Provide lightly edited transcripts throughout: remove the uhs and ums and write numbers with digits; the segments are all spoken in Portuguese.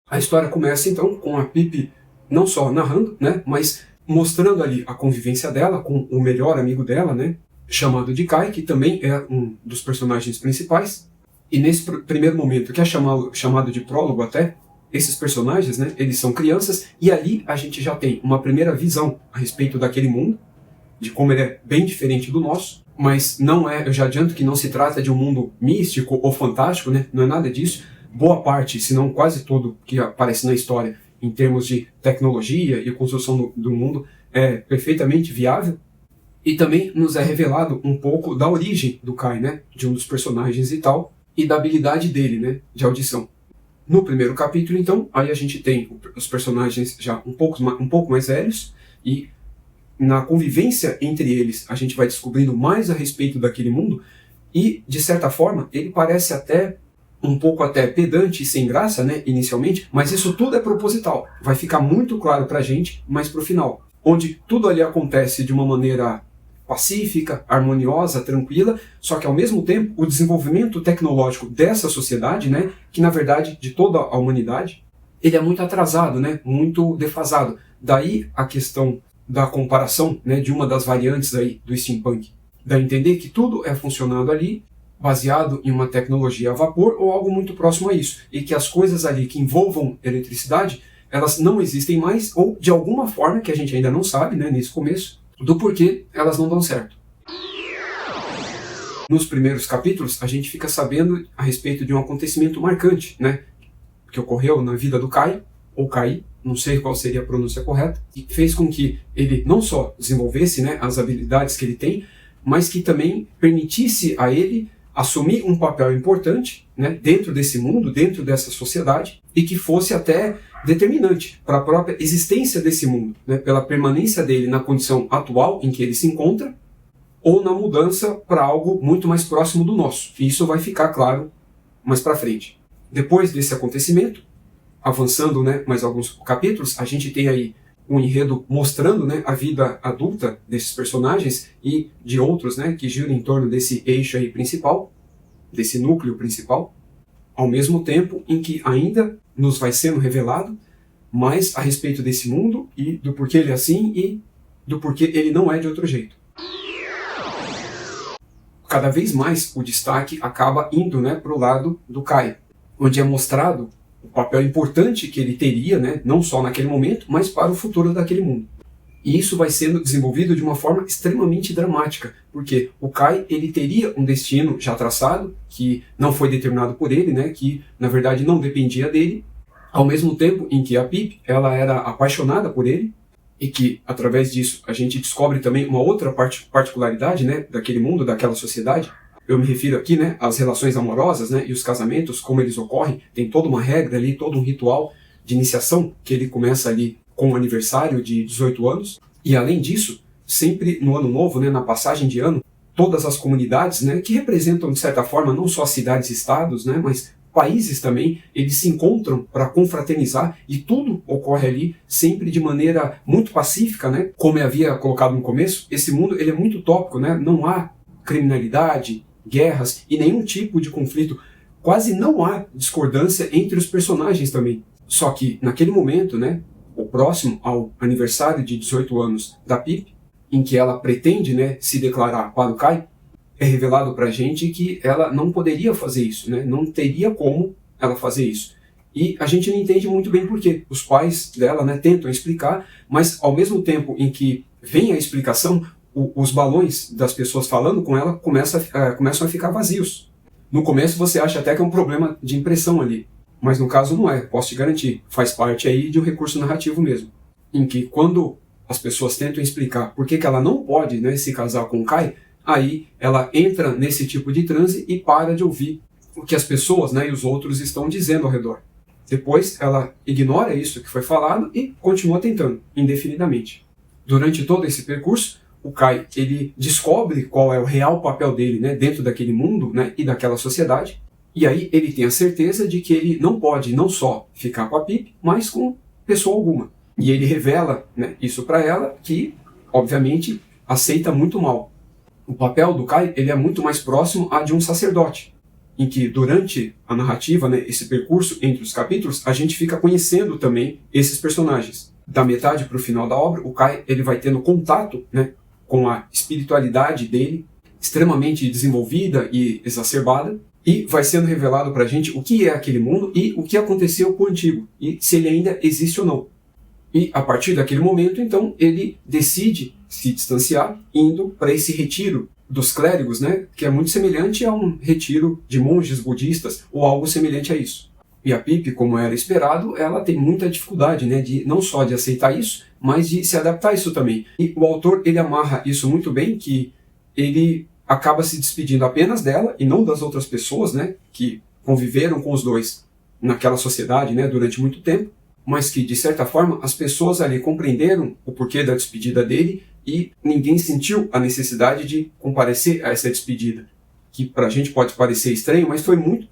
A história começa então com a Pip não só narrando, né, mas mostrando ali a convivência dela com o melhor amigo dela, né, chamado de Kai, que também é um dos personagens principais. E nesse primeiro momento, que é chamado de prólogo até, esses personagens, né, eles são crianças, e ali a gente já tem uma primeira visão a respeito daquele mundo, de como ele é bem diferente do nosso, mas não é, eu já adianto que não se trata de um mundo místico ou fantástico, né, não é nada disso. Boa parte, se não quase tudo que aparece na história, em termos de tecnologia e construção do mundo, é perfeitamente viável. E também nos é revelado um pouco da origem do Kai, né, de um dos personagens e tal, e da habilidade dele, né, de audição. No primeiro capítulo, então, aí a gente tem os personagens já um pouco mais velhos, e na convivência entre eles a gente vai descobrindo mais a respeito daquele mundo, e, de certa forma, ele parece até um pouco até pedante e sem graça, né, inicialmente, mas isso tudo é proposital. Vai ficar muito claro pra gente mais pro final, onde tudo ali acontece de uma maneira pacífica, harmoniosa, tranquila, só que ao mesmo tempo o desenvolvimento tecnológico dessa sociedade, né, que na verdade de toda a humanidade, ele é muito atrasado, né, muito defasado. Daí a questão da comparação, né, de uma das variantes aí do steampunk, dá a entender que tudo é funcionado ali baseado em uma tecnologia a vapor ou algo muito próximo a isso, e que as coisas ali que envolvam eletricidade, elas não existem mais, ou de alguma forma, que a gente ainda não sabe, né, nesse começo, do porquê elas não dão certo. Nos primeiros capítulos, a gente fica sabendo a respeito de um acontecimento marcante, né, que ocorreu na vida do Kai, ou Kai, não sei qual seria a pronúncia correta, e fez com que ele não só desenvolvesse, né, as habilidades que ele tem, mas que também permitisse a ele assumir um papel importante, né, dentro desse mundo, dentro dessa sociedade, e que fosse até determinante para a própria existência desse mundo, né, pela permanência dele na condição atual em que ele se encontra, ou na mudança para algo muito mais próximo do nosso. E isso vai ficar claro mais para frente. Depois desse acontecimento, avançando, né, mais alguns capítulos, a gente tem aí um enredo mostrando, né, a vida adulta desses personagens e de outros, né, que giram em torno desse eixo aí principal, desse núcleo principal, ao mesmo tempo em que ainda nos vai sendo revelado mais a respeito desse mundo e do porquê ele é assim e do porquê ele não é de outro jeito. Cada vez mais o destaque acaba indo, né, para o lado do Kai, onde é mostrado o papel importante que ele teria, né, não só naquele momento, mas para o futuro daquele mundo. E isso vai sendo desenvolvido de uma forma extremamente dramática, porque o Kai, ele teria um destino já traçado, que não foi determinado por ele, né, que na verdade não dependia dele, ao mesmo tempo em que a Pip, ela era apaixonada por ele, e que através disso a gente descobre também uma outra particularidade, né, daquele mundo, daquela sociedade. Eu me refiro aqui, né, às relações amorosas, né, e os casamentos, como eles ocorrem. Tem toda uma regra ali, todo um ritual de iniciação que ele começa ali com o aniversário de 18 anos. E além disso, sempre no ano novo, né, na passagem de ano, todas as comunidades, né, que representam de certa forma não só cidades e estados, né, mas países também, eles se encontram para confraternizar e tudo ocorre ali sempre de maneira muito pacífica, né? Como eu havia colocado no começo, esse mundo ele é muito utópico, né? Não há criminalidade, guerras e nenhum tipo de conflito. Quase não há discordância entre os personagens também. Só que naquele momento, né, o próximo ao aniversário de 18 anos da Pip, em que ela pretende, né, se declarar para o Kai, é revelado pra gente que ela não poderia fazer isso, né? Não teria como ela fazer isso. E a gente não entende muito bem por quê. Os pais dela, né, tentam explicar, mas ao mesmo tempo em que vem a explicação, os balões das pessoas falando com ela começam a ficar vazios. No começo você acha até que é um problema de impressão ali, mas no caso não é, posso te garantir. Faz parte aí de um recurso narrativo mesmo, em que quando as pessoas tentam explicar por que ela não pode, né, se casar com o Kai, aí ela entra nesse tipo de transe e para de ouvir o que as pessoas, né, e os outros estão dizendo ao redor. Depois ela ignora isso que foi falado e continua tentando, indefinidamente. Durante todo esse percurso, o Kai, ele descobre qual é o real papel dele, né, dentro daquele mundo, né, e daquela sociedade, e aí ele tem a certeza de que ele não pode não só ficar com a Pip, mas com pessoa alguma. E ele revela, né, isso para ela, que obviamente aceita muito mal. O papel do Kai, ele é muito mais próximo a de um sacerdote. em que durante a narrativa, né, esse percurso entre os capítulos, a gente fica conhecendo também esses personagens. Da metade para o final da obra, o Kai ele vai tendo contato, né, com a espiritualidade dele, extremamente desenvolvida e exacerbada, e vai sendo revelado para a gente o que é aquele mundo e o que aconteceu com o antigo, e se ele ainda existe ou não. E a partir daquele momento, então, ele decide se distanciar, indo para esse retiro dos clérigos, né, que é muito semelhante a um retiro de monges budistas, ou algo semelhante a isso. E a Pip, como era esperado, ela tem muita dificuldade, né, de não só de aceitar isso, mas de se adaptar a isso também. E o autor, ele amarra isso muito bem, que ele acaba se despedindo apenas dela e não das outras pessoas, né, que conviveram com os dois naquela sociedade, né, durante muito tempo, mas que, de certa forma, as pessoas ali compreenderam o porquê da despedida dele e ninguém sentiu a necessidade de comparecer a essa despedida, que pra gente pode parecer estranho, mas foi muito,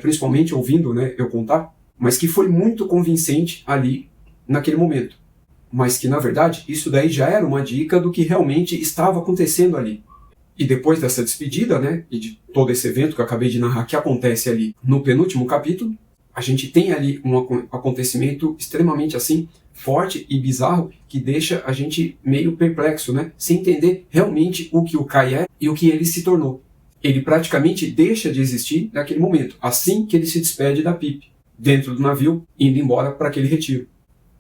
principalmente ouvindo, né, eu contar, mas que foi muito convincente ali naquele momento. Mas que, na verdade, isso daí já era uma dica do que realmente estava acontecendo ali. E depois dessa despedida, né, e de todo esse evento que eu acabei de narrar que acontece ali no penúltimo capítulo, a gente tem ali um acontecimento extremamente assim, forte e bizarro, que deixa a gente meio perplexo, né, sem entender realmente o que o Kai é e o que ele se tornou. Ele praticamente deixa de existir naquele momento, assim que ele se despede da Pip, dentro do navio, indo embora para aquele retiro.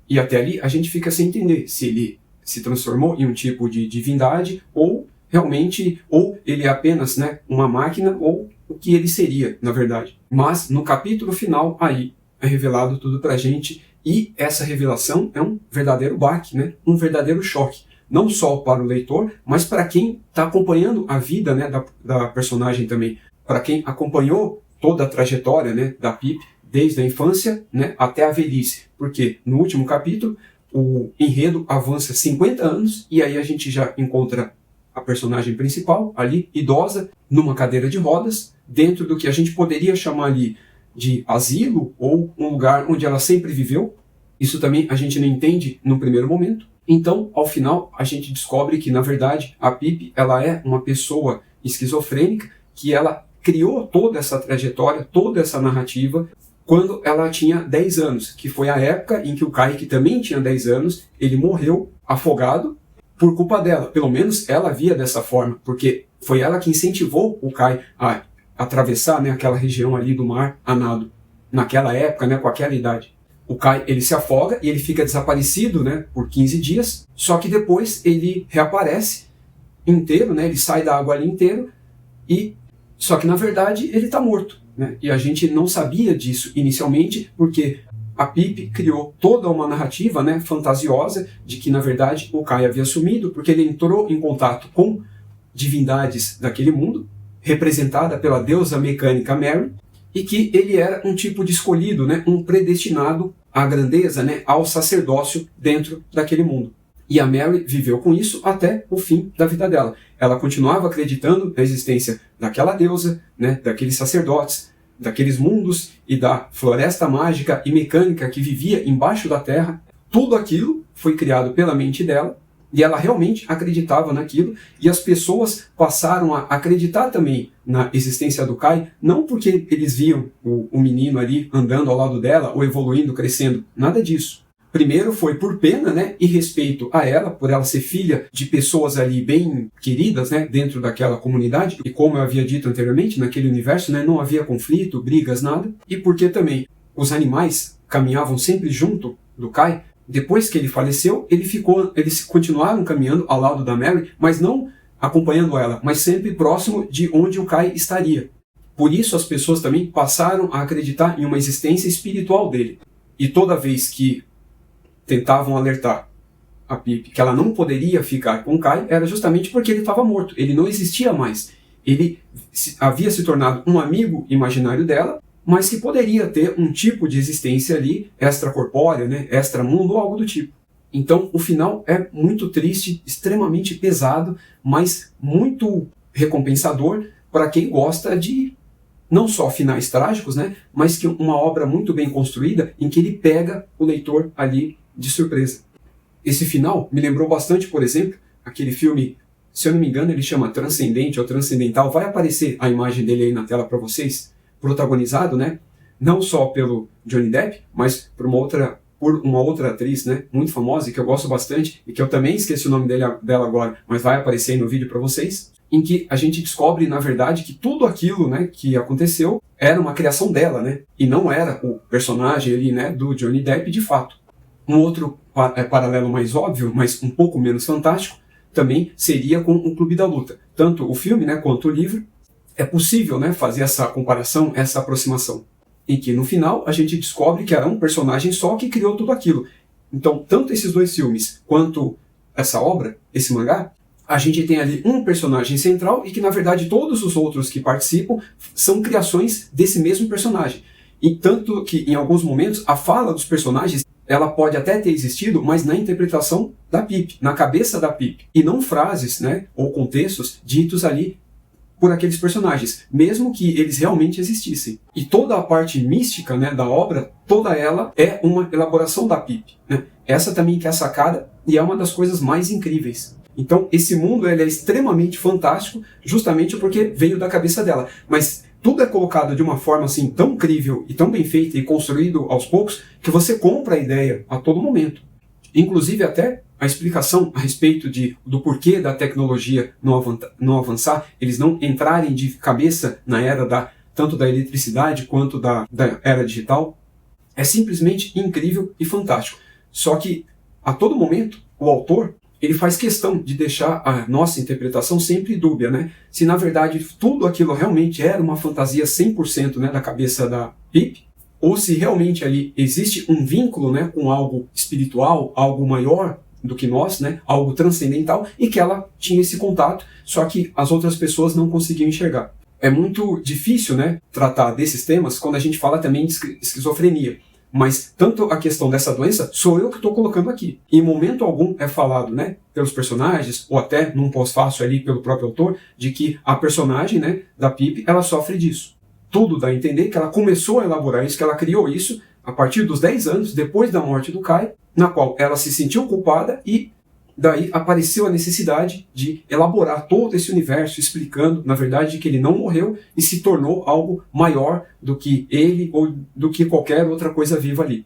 E até ali a gente fica sem entender se ele se transformou em um tipo de divindade ou realmente, ou ele é apenas, né, uma máquina, ou o que ele seria, na verdade. Mas no capítulo final, aí é revelado tudo pra gente, e essa revelação é um verdadeiro baque, né, um verdadeiro choque. Não só para o leitor, mas para quem está acompanhando a vida, né, da personagem também. Para quem acompanhou toda a trajetória, né, da Pip, desde a infância, né, até a velhice. Porque no último capítulo, o enredo avança 50 anos, e aí a gente já encontra a personagem principal, ali, idosa, numa cadeira de rodas, dentro do que a gente poderia chamar ali de asilo, ou um lugar onde ela sempre viveu. Isso também a gente não entende no primeiro momento. Então, ao final, a gente descobre que, na verdade, a Pip, ela é uma pessoa esquizofrênica, que ela criou toda essa trajetória, toda essa narrativa, quando ela tinha 10 anos, que foi a época em que o Kai, que também tinha 10 anos, ele morreu afogado, por culpa dela. Pelo menos ela via dessa forma, porque foi ela que incentivou o Kai a atravessar, né, aquela região ali do mar a nado, naquela época, né, com aquela idade. O Kai, ele se afoga e ele fica desaparecido, né, por 15 dias, só que depois ele reaparece inteiro, né, ele sai da água ali inteiro, e só que na verdade ele está morto, né, e a gente não sabia disso inicialmente, porque a Pip criou toda uma narrativa, né, fantasiosa de que, na verdade, o Kai havia sumido porque ele entrou em contato com divindades daquele mundo, representada pela deusa mecânica Mary, e que ele era um tipo de escolhido, né, um predestinado à grandeza, né, ao sacerdócio dentro daquele mundo. E a Mary viveu com isso até o fim da vida dela. Ela continuava acreditando na existência daquela deusa, né, daqueles sacerdotes, daqueles mundos e da floresta mágica e mecânica que vivia embaixo da terra. Tudo aquilo foi criado pela mente dela e ela realmente acreditava naquilo, e as pessoas passaram a acreditar também na existência do Kai, não porque eles viam o menino ali andando ao lado dela ou evoluindo, crescendo, nada disso. Primeiro foi por pena, né, e respeito a ela, por ela ser filha de pessoas ali bem queridas, né, dentro daquela comunidade, e como eu havia dito anteriormente, naquele universo, né, não havia conflito, brigas, nada, e porque também os animais caminhavam sempre junto do Kai. Depois que ele faleceu, eles continuaram caminhando ao lado da Mary, mas não acompanhando ela, mas sempre próximo de onde o Kai estaria. Por isso as pessoas também passaram a acreditar em uma existência espiritual dele. E toda vez que tentavam alertar a Pip que ela não poderia ficar com o Kai, era justamente porque ele estava morto, ele não existia mais. Ele havia se tornado um amigo imaginário dela, mas que poderia ter um tipo de existência ali, extracorpórea, né, extramundo ou algo do tipo. Então o final é muito triste, extremamente pesado, mas muito recompensador para quem gosta de não só finais trágicos, né, mas que uma obra muito bem construída em que ele pega o leitor ali de surpresa. Esse final me lembrou bastante, por exemplo, aquele filme, se eu não me engano, ele chama Transcendente ou Transcendental. Vai aparecer a imagem dele aí na tela para vocês, protagonizado, né, não só pelo Johnny Depp, mas por uma outra atriz, né, muito famosa, que eu gosto bastante, e que eu também esqueci o nome dela agora, mas vai aparecer aí no vídeo para vocês, em que a gente descobre, na verdade, que tudo aquilo, né, que aconteceu era uma criação dela, né, e não era o personagem ali, né, do Johnny Depp de fato. Um outro paralelo mais óbvio, mas um pouco menos fantástico, também seria com o Clube da Luta. Tanto o filme, né, quanto o livro, é possível, né, fazer essa comparação, essa aproximação. Em que no final a gente descobre que era um personagem só que criou tudo aquilo. Então, tanto esses dois filmes quanto essa obra, esse mangá, a gente tem ali um personagem central e que na verdade todos os outros que participam são criações desse mesmo personagem. E tanto que em alguns momentos a fala dos personagens ela pode até ter existido, mas na interpretação da Pip, na cabeça da Pip, e não frases, né, ou contextos ditos ali por aqueles personagens, mesmo que eles realmente existissem. E toda a parte mística, né, da obra, toda ela é uma elaboração da Pip, né? Essa também que é a sacada e é uma das coisas mais incríveis. Então esse mundo ele é extremamente fantástico, justamente porque veio da cabeça dela. Mas tudo é colocado de uma forma assim tão incrível e tão bem feita e construído aos poucos que você compra a ideia a todo momento. Inclusive até a explicação a respeito do porquê da tecnologia não avançar, eles não entrarem de cabeça na era tanto da eletricidade quanto da era digital, é simplesmente incrível e fantástico. Só que a todo momento o autor ele faz questão de deixar a nossa interpretação sempre dúbia, né? Se na verdade tudo aquilo realmente era uma fantasia 100%, né, da cabeça da Pip, ou se realmente ali existe um vínculo, né, com algo espiritual, algo maior do que nós, né, algo transcendental, e que ela tinha esse contato, só que as outras pessoas não conseguiam enxergar. É muito difícil, né, tratar desses temas quando a gente fala também de esquizofrenia. Mas tanto a questão dessa doença sou eu que estou colocando aqui. Em momento algum é falado, né, pelos personagens, ou até num pós-fácil ali pelo próprio autor, de que a personagem, né, da Pip, ela sofre disso. Tudo dá a entender que ela começou a elaborar isso, que ela criou isso a partir dos 10 anos, depois da morte do Kai, na qual ela se sentiu culpada e daí apareceu a necessidade de elaborar todo esse universo, explicando, na verdade, que ele não morreu e se tornou algo maior do que ele ou do que qualquer outra coisa viva ali.